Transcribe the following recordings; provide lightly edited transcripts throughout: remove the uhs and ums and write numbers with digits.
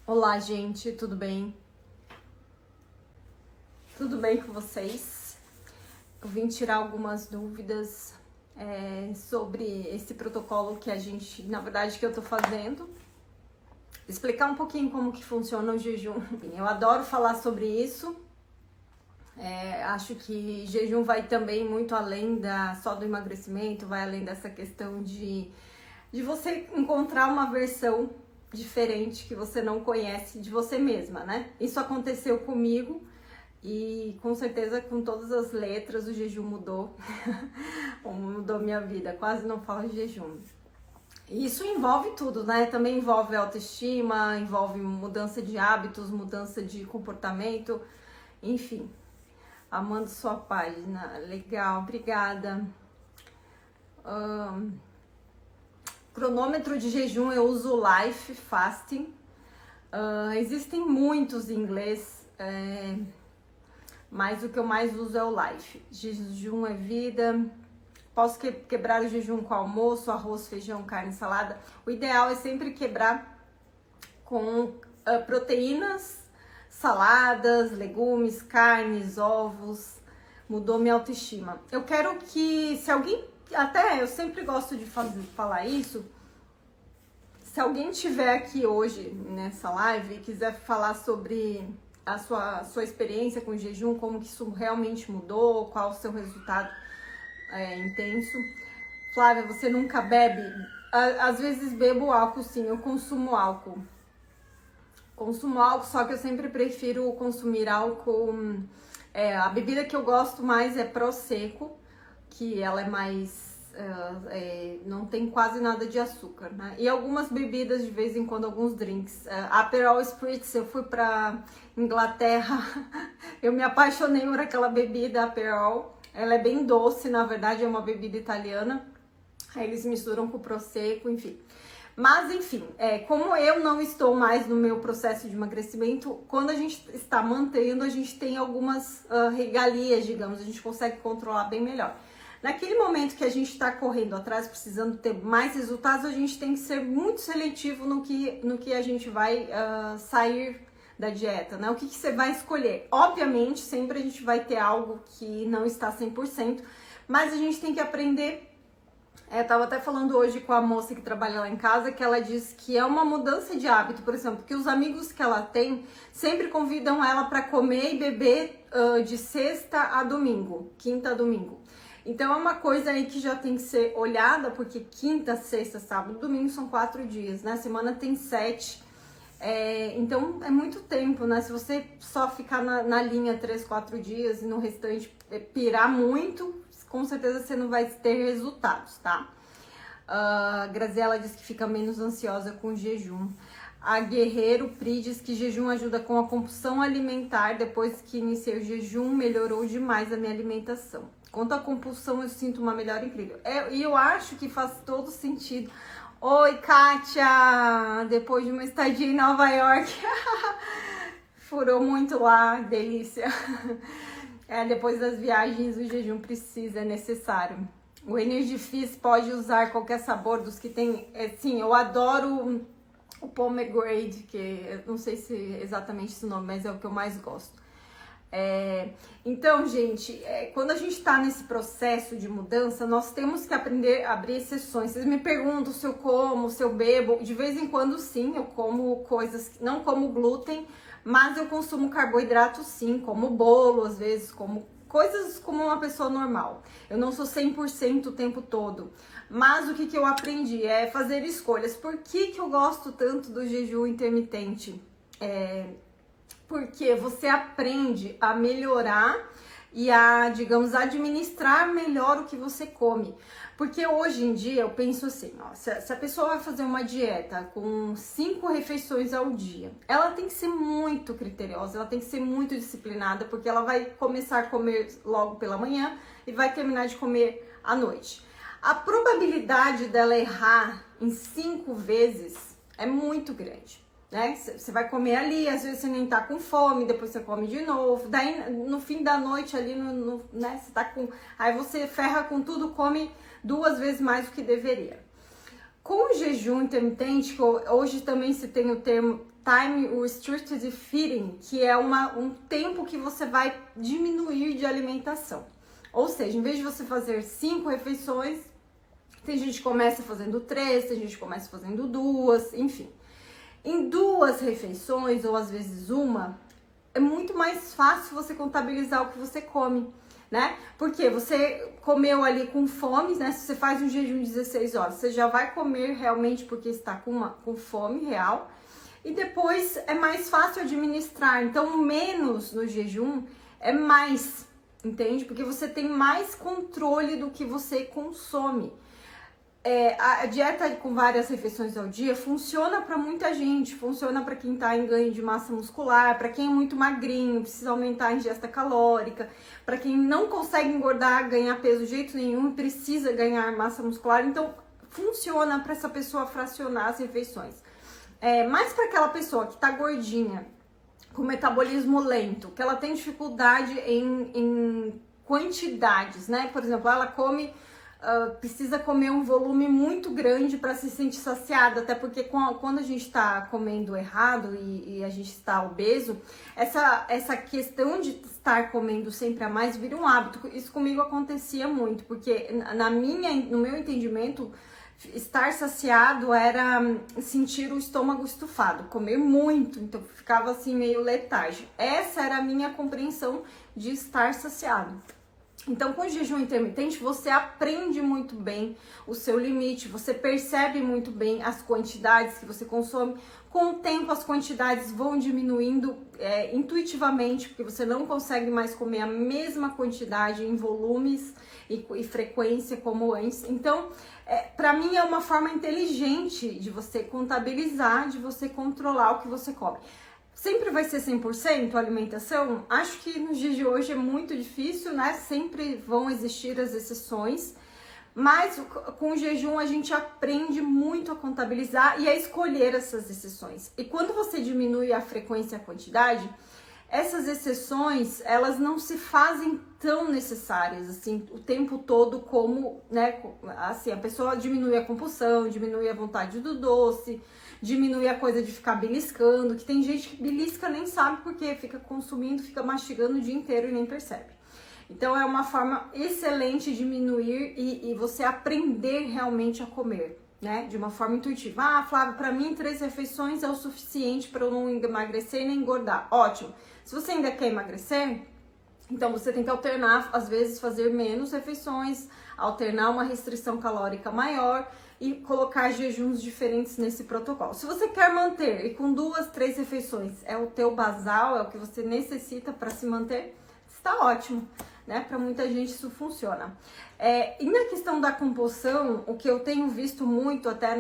Olá, gente, tudo bem? Tudo bem com vocês? Eu vim tirar algumas dúvidas sobre esse protocolo que na verdade, que eu tô fazendo. Explicar um pouquinho como que funciona o jejum. Eu adoro falar sobre isso. Acho que jejum vai também muito além só do emagrecimento, vai além dessa questão de você encontrar uma versão diferente que você não conhece de você mesma, né? Isso aconteceu comigo e com certeza com todas as letras o jejum mudou, mudou minha vida, quase não falo de jejum. E isso envolve tudo, né? Também envolve autoestima, envolve mudança de hábitos, mudança de comportamento, enfim. Amando sua página, legal, obrigada. Cronômetro de jejum eu uso Life Fasting. Existem muitos em inglês, mas o que eu mais uso é o Life. Jejum é vida. Posso quebrar o jejum com almoço, arroz, feijão, carne, salada. O ideal é sempre quebrar com proteínas, saladas, legumes, carnes, ovos. Mudou minha autoestima. Eu quero que, se alguém... Até eu sempre gosto de falar isso. Se alguém tiver aqui hoje nessa live e quiser falar sobre a sua experiência com o jejum, como que isso realmente mudou, qual o seu resultado intenso. Flávia, você nunca bebe? Às vezes bebo álcool, sim, eu consumo álcool. Consumo álcool, só que eu sempre prefiro consumir álcool. A bebida que eu gosto mais é Prosecco, que ela é mais... não tem quase nada de açúcar, né? E algumas bebidas, de vez em quando, alguns drinks. Aperol Spritz, eu fui pra Inglaterra, eu me apaixonei por aquela bebida, Aperol. Ela é bem doce, na verdade, é uma bebida italiana. Aí eles misturam com Prosecco, enfim. Mas, enfim, como eu não estou mais no meu processo de emagrecimento, quando a gente está mantendo, a gente tem algumas regalias, digamos, a gente consegue controlar bem melhor. Naquele momento que a gente está correndo atrás, precisando ter mais resultados, a gente tem que ser muito seletivo no que a gente vai sair da dieta, né? O que você vai escolher? Obviamente, sempre a gente vai ter algo que não está 100%, mas a gente tem que aprender. Eu tava até falando hoje com a moça que trabalha lá em casa, que ela diz que é uma mudança de hábito, por exemplo, que os amigos que ela tem sempre convidam ela para comer e beber de sexta a domingo, quinta a domingo. Então é uma coisa aí que já tem que ser olhada, porque quinta, sexta, sábado, domingo são 4 dias, né? A semana tem 7. Então é muito tempo, né? Se você só ficar na linha 3, 4 dias e no restante pirar muito, com certeza você não vai ter resultados, tá? Graziela diz que fica menos ansiosa com jejum. A Guerreiro Pri diz que jejum ajuda com a compulsão alimentar. Depois que iniciei o jejum, melhorou demais a minha alimentação. Quanto à compulsão, eu sinto uma melhora incrível. E eu acho que faz todo sentido. Oi, Kátia! Depois de uma estadia em Nova York, furou muito lá, delícia. Depois das viagens, o jejum é necessário. O Energy Fizz pode usar qualquer sabor dos que tem. Sim, eu adoro o pomegranate, que eu não sei se é exatamente esse nome, mas é o que eu mais gosto. Então, gente, quando a gente tá nesse processo de mudança, nós temos que aprender a abrir exceções. Vocês me perguntam se eu como, se eu bebo. De vez em quando, sim, eu como coisas, não como glúten, mas eu consumo carboidrato, sim, como bolo, às vezes, como coisas como uma pessoa normal. Eu não sou 100% o tempo todo. Mas o que eu aprendi é fazer escolhas. Por que eu gosto tanto do jejum intermitente? Porque você aprende a melhorar e a, digamos, administrar melhor o que você come. Porque hoje em dia eu penso assim, ó, se a pessoa vai fazer uma dieta com 5 refeições ao dia, ela tem que ser muito criteriosa, ela tem que ser muito disciplinada, porque ela vai começar a comer logo pela manhã e vai terminar de comer à noite. A probabilidade dela errar em 5 vezes é muito grande. Né? Você vai comer ali, às vezes você nem tá com fome, depois você come de novo, daí no fim da noite ali, né? Você tá com... Aí você ferra com tudo, come 2 vezes mais do que deveria. Com o jejum intermitente, que hoje também se tem o termo Time Restricted Feeding, que é um tempo que você vai diminuir de alimentação. Ou seja, em vez de você fazer 5 refeições, tem gente que começa fazendo 3, tem gente que começa fazendo 2, enfim. Em 2 refeições, ou às vezes uma, é muito mais fácil você contabilizar o que você come, né? Porque você comeu ali com fome, né? Se você faz um jejum de 16 horas, você já vai comer realmente porque está com fome real. E depois é mais fácil administrar. Então, menos no jejum é mais, entende? Porque você tem mais controle do que você consome. A dieta com várias refeições ao dia funciona para muita gente, funciona para quem está em ganho de massa muscular, para quem é muito magrinho, precisa aumentar a ingesta calórica, para quem não consegue engordar, ganhar peso de jeito nenhum, precisa ganhar massa muscular, então funciona para essa pessoa fracionar as refeições. Mas para aquela pessoa que está gordinha, com metabolismo lento, que ela tem dificuldade em quantidades, né? Por exemplo, ela come... precisa comer um volume muito grande para se sentir saciada, até porque quando a gente está comendo errado e a gente está obeso, essa questão de estar comendo sempre a mais vira um hábito. Isso comigo acontecia muito, porque no meu entendimento, estar saciado era sentir o estômago estufado, comer muito, então ficava assim meio letárgico. Essa era a minha compreensão de estar saciado. Então, com o jejum intermitente, você aprende muito bem o seu limite, você percebe muito bem as quantidades que você consome. Com o tempo, as quantidades vão diminuindo intuitivamente, porque você não consegue mais comer a mesma quantidade em volumes e frequência como antes. Então, para mim, é uma forma inteligente de você contabilizar, de você controlar o que você come. Sempre vai ser 100% a alimentação? Acho que nos dias de hoje é muito difícil, né? Sempre vão existir as exceções, mas com o jejum a gente aprende muito a contabilizar e a escolher essas exceções. E quando você diminui a frequência e a quantidade, essas exceções, elas não se fazem tão necessárias, assim, o tempo todo como, né, assim, a pessoa diminui a compulsão, diminui a vontade do doce, diminui a coisa de ficar beliscando, que tem gente que belisca nem sabe porque fica consumindo, fica mastigando o dia inteiro e nem percebe. Então é uma forma excelente de diminuir e você aprender realmente a comer, né? De uma forma intuitiva. Ah, Flávia, para mim 3 refeições é o suficiente para eu não emagrecer nem engordar. Ótimo. Se você ainda quer emagrecer, então você tem que alternar, às vezes fazer menos refeições, alternar uma restrição calórica maior e colocar jejuns diferentes nesse protocolo. Se você quer manter e com 2, 3 refeições é o teu basal, é o que você necessita para se manter, está ótimo, né? Para muita gente isso funciona. E na questão da compulsão, o que eu tenho visto muito até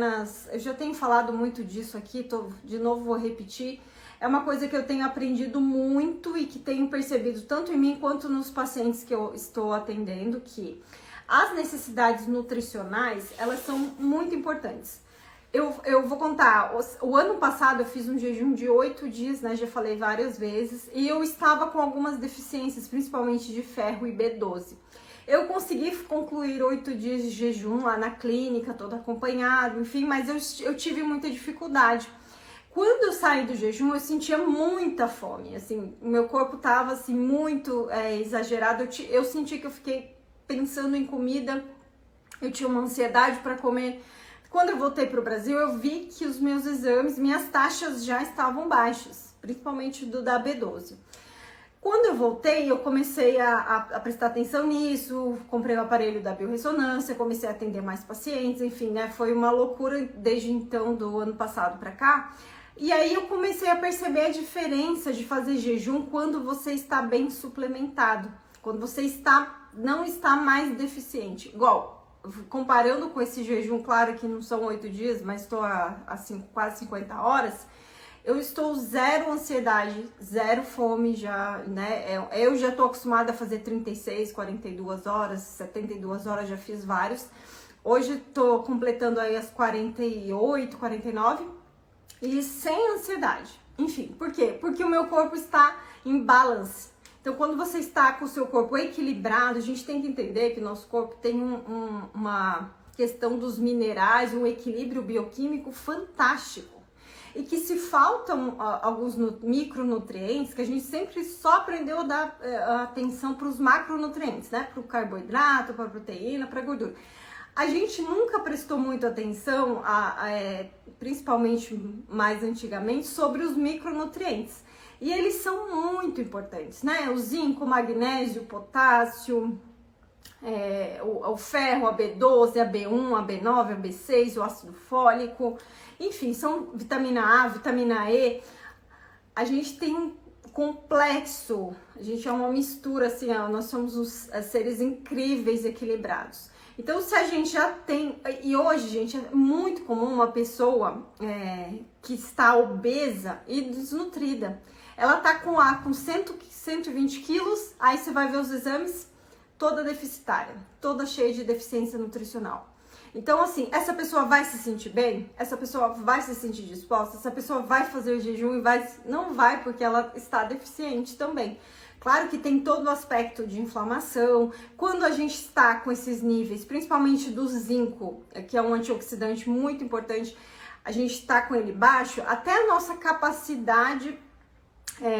eu já tenho falado muito disso aqui, de novo vou repetir, é uma coisa que eu tenho aprendido muito e que tenho percebido tanto em mim quanto nos pacientes que eu estou atendendo, que as necessidades nutricionais, elas são muito importantes. Eu vou contar, o ano passado eu fiz um jejum de 8 dias, né, já falei várias vezes, e eu estava com algumas deficiências, principalmente de ferro e B12. Eu consegui concluir 8 dias de jejum lá na clínica, todo acompanhado, enfim, mas eu tive muita dificuldade. Quando eu saí do jejum, eu sentia muita fome, assim, o meu corpo tava assim muito exagerado, eu senti que eu fiquei pensando em comida, eu tinha uma ansiedade para comer. Quando eu voltei para o Brasil, eu vi que os meus exames, minhas taxas já estavam baixas, principalmente da B12. Quando eu voltei, eu comecei a prestar atenção nisso, comprei o aparelho da biorressonância, comecei a atender mais pacientes, enfim, né? Foi uma loucura desde então, do ano passado para cá. E aí eu comecei a perceber a diferença de fazer jejum quando você está bem suplementado, quando você não está mais deficiente. Igual, comparando com esse jejum, claro que não são 8 dias, mas estou há quase 50 horas, eu estou zero ansiedade, zero fome já, né? Eu já estou acostumada a fazer 36, 42 horas, 72 horas, já fiz vários. Hoje estou completando aí as 48, 49 e sem ansiedade. Enfim, por quê? Porque o meu corpo está em balance. Então, quando você está com o seu corpo equilibrado, a gente tem que entender que o nosso corpo tem uma questão dos minerais, um equilíbrio bioquímico fantástico. E que se faltam alguns micronutrientes, que a gente sempre só aprendeu a dar atenção para os macronutrientes, né? Para o carboidrato, para a proteína, para a gordura. A gente nunca prestou muita atenção, principalmente mais antigamente, sobre os micronutrientes. E eles são muito importantes, né? O zinco, o magnésio, o potássio, o ferro, a B12, a B1, a B9, a B6, o ácido fólico, enfim, são vitamina A, vitamina E. A gente tem um complexo, a gente é uma mistura, assim, nós somos seres incríveis, equilibrados. Então, se a gente já tem, e hoje, gente, é muito comum uma pessoa que está obesa e desnutrida. Ela tá com 120 quilos, aí você vai ver os exames, toda deficitária, toda cheia de deficiência nutricional. Então, assim, essa pessoa vai se sentir bem? Essa pessoa vai se sentir disposta? Essa pessoa vai fazer jejum e não vai porque ela está deficiente também. Claro que tem todo o aspecto de inflamação. Quando a gente está com esses níveis, principalmente do zinco, que é um antioxidante muito importante, a gente está com ele baixo, até a nossa capacidade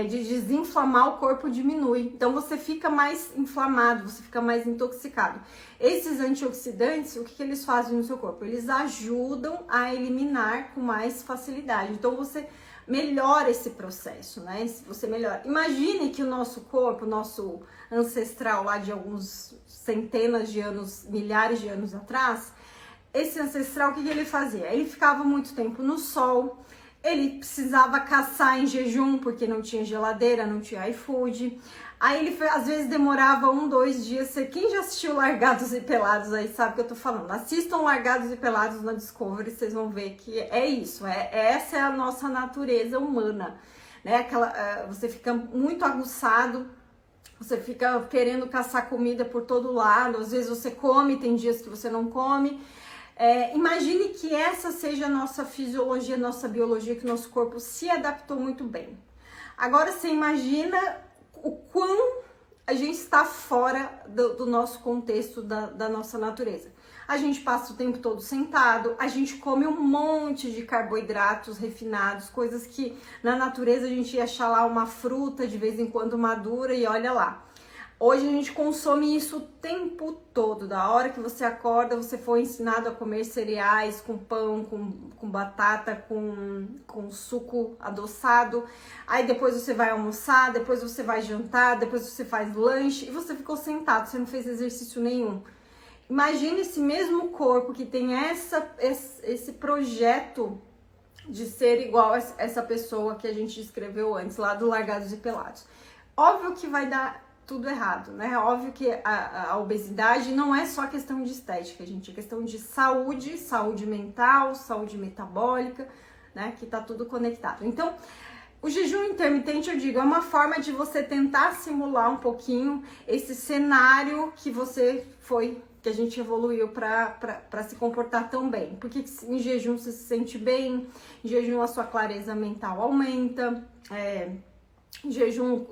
de desinflamar o corpo diminui. Então você fica mais inflamado, você fica mais intoxicado. Esses antioxidantes, o que eles fazem no seu corpo? Eles ajudam a eliminar com mais facilidade. Então você melhora esse processo, né? Você melhora. Imagine que o nosso corpo, o nosso ancestral lá de alguns centenas de anos, milhares de anos atrás, esse ancestral, o que ele fazia? Ele ficava muito tempo no sol, ele precisava caçar em jejum porque não tinha geladeira, não tinha iFood. Aí ele às vezes demorava 1-2 dias. Quem já assistiu Largados e Pelados aí sabe o que eu tô falando. Assistam Largados e Pelados na Discovery, vocês vão ver que é isso. Essa é a nossa natureza humana, né? Você fica muito aguçado, você fica querendo caçar comida por todo lado. Às vezes você come, tem dias que você não come. Imagine que essa seja a nossa fisiologia, nossa biologia, que o nosso corpo se adaptou muito bem. Agora você imagina o quão a gente está fora do nosso contexto, da nossa natureza. A gente passa o tempo todo sentado, a gente come um monte de carboidratos refinados, coisas que na natureza a gente ia achar lá uma fruta de vez em quando madura e olha lá. Hoje a gente consome isso o tempo todo. Da hora que você acorda, você foi ensinado a comer cereais com pão, com batata, com suco adoçado. Aí depois você vai almoçar, depois você vai jantar, depois você faz lanche e você ficou sentado, você não fez exercício nenhum. Imagine esse mesmo corpo que tem esse projeto de ser igual a essa pessoa que a gente descreveu antes, lá do Largados e Pelados. Óbvio que vai dar tudo errado, né? Óbvio que a obesidade não é só questão de estética, gente, é questão de saúde mental, saúde metabólica, né? Que tá tudo conectado. Então, o jejum intermitente, eu digo, é uma forma de você tentar simular um pouquinho esse cenário que que a gente evoluiu para se comportar tão bem. Porque em jejum você se sente bem, em jejum a sua clareza mental aumenta, em jejum,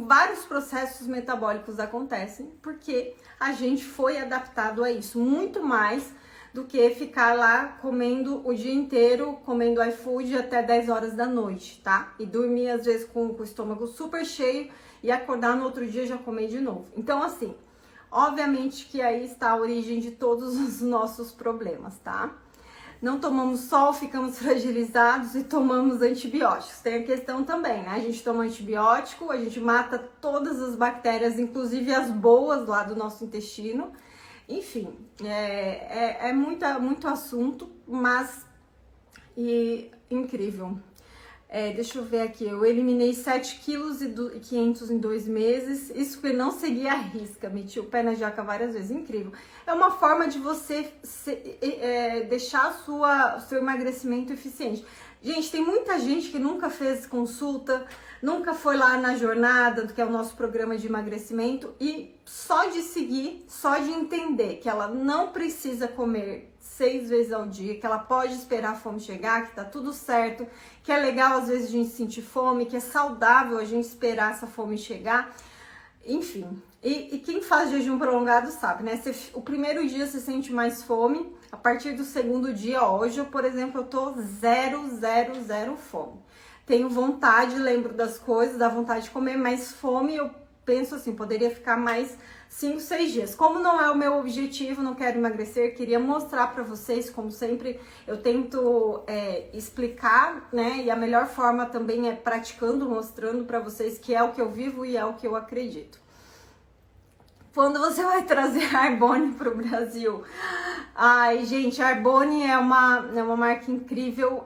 vários processos metabólicos acontecem porque a gente foi adaptado a isso, muito mais do que ficar lá comendo o dia inteiro, comendo iFood até 10 horas da noite, tá? E dormir às vezes com o estômago super cheio e acordar no outro dia já comer de novo. Então, assim, obviamente que aí está a origem de todos os nossos problemas, tá? Não tomamos sol, ficamos fragilizados e tomamos antibióticos. Tem a questão também, né? A gente toma antibiótico, a gente mata todas as bactérias, inclusive as boas lá do nosso intestino. Enfim, muito assunto, mas incrível. Deixa eu ver aqui, eu eliminei 7,5 kg em 2 meses, isso que eu não segui a risca, meti o pé na jaca várias vezes, incrível. É uma forma de você deixar o seu emagrecimento eficiente. Gente, tem muita gente que nunca fez consulta, nunca foi lá na jornada, que é o nosso programa de emagrecimento, e só de seguir, só de entender que ela não precisa comer 6 vezes ao dia, que ela pode esperar a fome chegar, que tá tudo certo, que é legal às vezes a gente sentir fome, que é saudável a gente esperar essa fome chegar, enfim. E quem faz jejum prolongado sabe, né? O primeiro dia você sente mais fome, a partir do segundo dia, ó, hoje, por exemplo, eu tô zero fome. Tenho vontade, lembro das coisas, dá vontade de comer, mas fome eu penso assim, poderia ficar mais 5, 6 dias. Como não é o meu objetivo, não quero emagrecer, queria mostrar pra vocês, como sempre, eu tento explicar, né? E a melhor forma também é praticando, mostrando pra vocês que é o que eu vivo e é o que eu acredito. Quando você vai trazer Arbonne pro Brasil? Ai, gente, a Arbonne é uma marca incrível.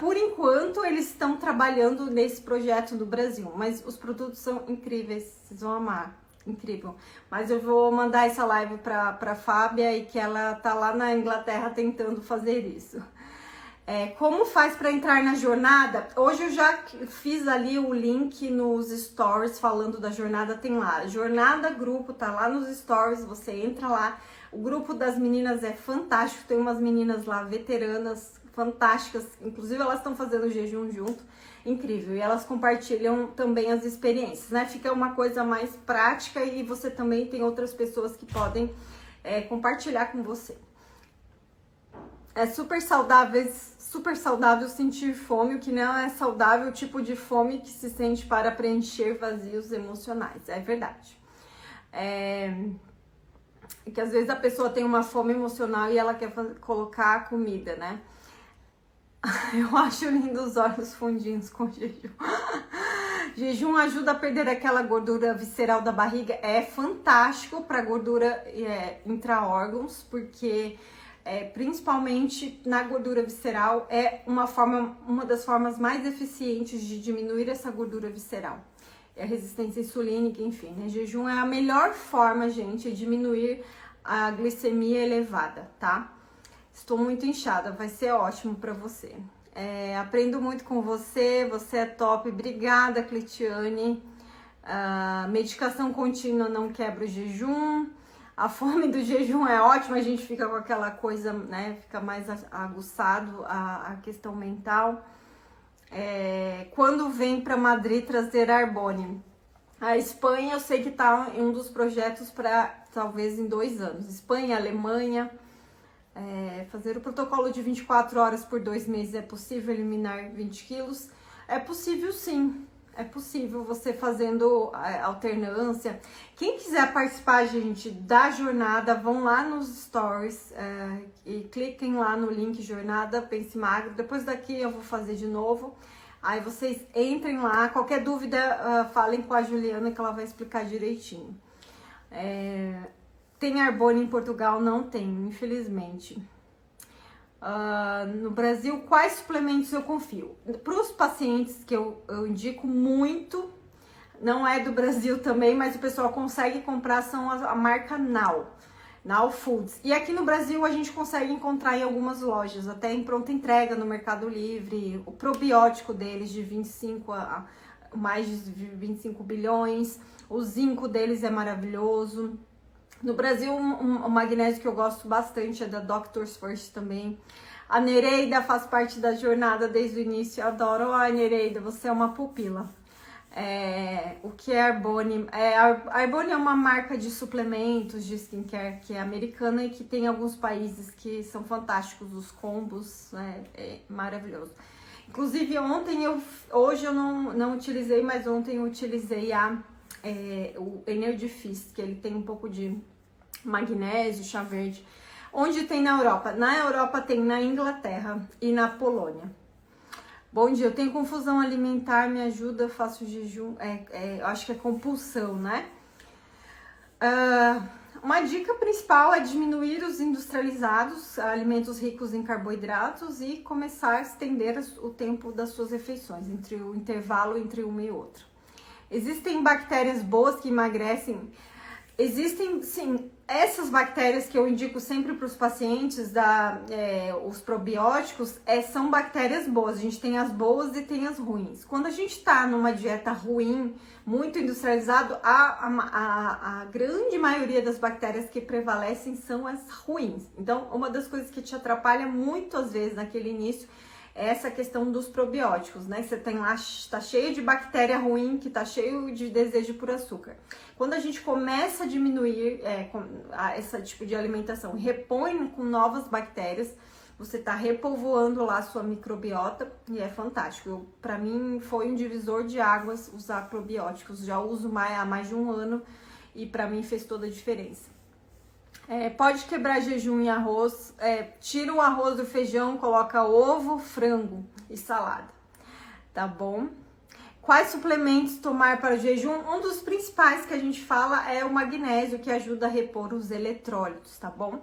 Por enquanto, eles estão trabalhando nesse projeto do Brasil, mas os produtos são incríveis, vocês vão amar. Incrível. Mas eu vou mandar essa live pra Fábia e que ela tá lá na Inglaterra tentando fazer isso. Como faz para entrar na jornada? Hoje eu já fiz ali o link nos stories falando da jornada, tem lá. Jornada grupo, tá lá nos stories, você entra lá. O grupo das meninas é fantástico, tem umas meninas lá veteranas fantásticas, inclusive elas estão fazendo jejum junto, incrível. E elas compartilham também as experiências, né? Fica uma coisa mais prática e você também tem outras pessoas que podem compartilhar com você. É super saudável sentir fome, o que não é saudável, o tipo de fome que se sente para preencher vazios emocionais. É verdade. Que às vezes a pessoa tem uma fome emocional e ela quer colocar a comida, né? Eu acho lindo os olhos fundinhos com jejum. Jejum ajuda a perder aquela gordura visceral da barriga. É fantástico para gordura intra-órgãos, porque principalmente na gordura visceral é uma das formas mais eficientes de diminuir essa gordura visceral. A resistência insulínica, enfim, né? Jejum é a melhor forma, gente, de diminuir a glicemia elevada, tá? Estou muito inchada, vai ser ótimo pra você. Aprendo muito com você, você é top. Obrigada, Clitiane. Medicação contínua não quebra o jejum. A fome do jejum é ótima, a gente fica com aquela coisa, né? Fica mais aguçado a questão mental. Quando vem para Madrid trazer Arbonne? A Espanha, eu sei que tá em um dos projetos para talvez em 2 anos. Espanha, Alemanha. Fazer o protocolo de 24 horas por 2 meses, é possível eliminar 20 quilos? É possível, sim. É possível você fazendo alternância. Quem quiser participar, gente, da jornada, vão lá nos stories e cliquem lá no link Jornada Pense Magro. Depois daqui eu vou fazer de novo. Aí vocês entrem lá. Qualquer dúvida, falem com a Juliana que ela vai explicar direitinho. Tem Arbonne em Portugal? Não tem, infelizmente. No Brasil, quais suplementos eu confio? Para os pacientes que eu indico muito, não é do Brasil também, mas o pessoal consegue comprar, são a marca Now Foods. E aqui no Brasil a gente consegue encontrar em algumas lojas, até em pronta entrega no Mercado Livre, o probiótico deles de 25 a mais de 25 bilhões, o zinco deles é maravilhoso. No Brasil, o magnésio que eu gosto bastante é da Doctors First também. A Nereida faz parte da jornada desde o início. Eu adoro. Ai, Nereida, você é uma pupila. O que é Arbonne? Arbonne é uma marca de suplementos de skincare que é americana e que tem alguns países que são fantásticos. Os combos, né? É maravilhoso. Inclusive, hoje eu não utilizei, mas ontem eu utilizei o Energy Fist, que ele tem um pouco de magnésio, chá verde. Onde tem na Europa? Na Europa tem na Inglaterra e na Polônia. Bom dia, eu tenho confusão alimentar, me ajuda, faço jejum, eu acho que é compulsão, né? Uma dica principal é diminuir os industrializados, alimentos ricos em carboidratos e começar a estender o tempo das suas refeições, o intervalo entre uma e outra. Existem bactérias boas que emagrecem? Existem, sim, essas bactérias que eu indico sempre para os pacientes, os probióticos, são bactérias boas. A gente tem as boas e tem as ruins. Quando a gente está numa dieta ruim, muito industrializado, a grande maioria das bactérias que prevalecem são as ruins. Então, uma das coisas que te atrapalha muito às vezes naquele início é essa questão dos probióticos, né? Você tem lá, tá cheio de bactéria ruim, que tá cheio de desejo por açúcar. Quando a gente começa a diminuir esse tipo de alimentação, repõe com novas bactérias, você tá repovoando lá a sua microbiota e é fantástico. Para mim foi um divisor de águas usar probióticos, já uso há mais de um ano e para mim fez toda a diferença. Pode quebrar jejum em arroz, tira o arroz do feijão, coloca ovo, frango e salada, tá bom? Quais suplementos tomar para o jejum? Um dos principais que a gente fala é o magnésio, que ajuda a repor os eletrólitos, tá bom?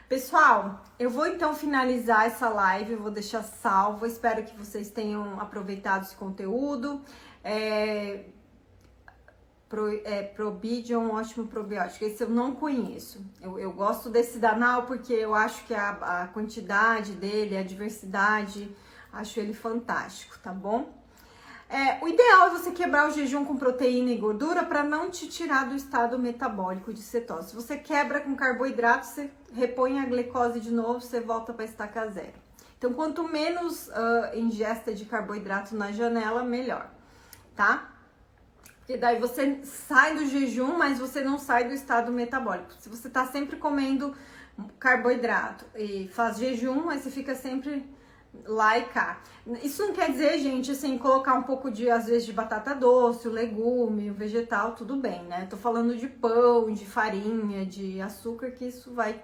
Pessoal, eu vou então finalizar essa live, eu vou deixar salvo, espero que vocês tenham aproveitado esse conteúdo. Probidium, ótimo probiótico, esse eu não conheço. Eu gosto desse Danal porque eu acho que a quantidade dele, a diversidade, acho ele fantástico, tá bom? O ideal é você quebrar o jejum com proteína e gordura para não te tirar do estado metabólico de cetose. Se você quebra com carboidrato, você repõe a glicose de novo, você volta para estaca zero. Então, quanto menos ingesta de carboidrato na janela, melhor, tá? Porque daí você sai do jejum, mas você não sai do estado metabólico. Se você tá sempre comendo carboidrato e faz jejum, aí você fica sempre lá e cá. Isso não quer dizer, gente, assim, colocar um pouco de, às vezes, de batata doce, o legume, o vegetal, tudo bem, né? Tô falando de pão, de farinha, de açúcar, que isso vai,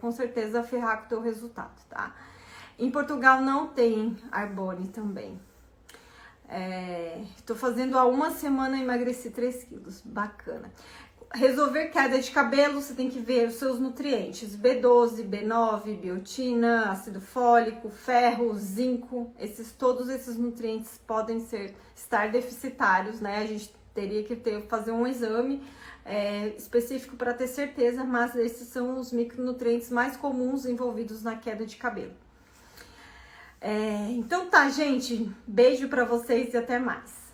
com certeza, ferrar com o teu resultado, tá? Em Portugal não tem Arbone também. Tô fazendo há uma semana e emagreci 3 quilos, bacana. Resolver queda de cabelo, você tem que ver os seus nutrientes, B12, B9, biotina, ácido fólico, ferro, zinco, todos esses nutrientes podem estar deficitários, né? A gente teria que fazer um exame específico para ter certeza, mas esses são os micronutrientes mais comuns envolvidos na queda de cabelo. Então tá, gente, beijo para vocês e até mais.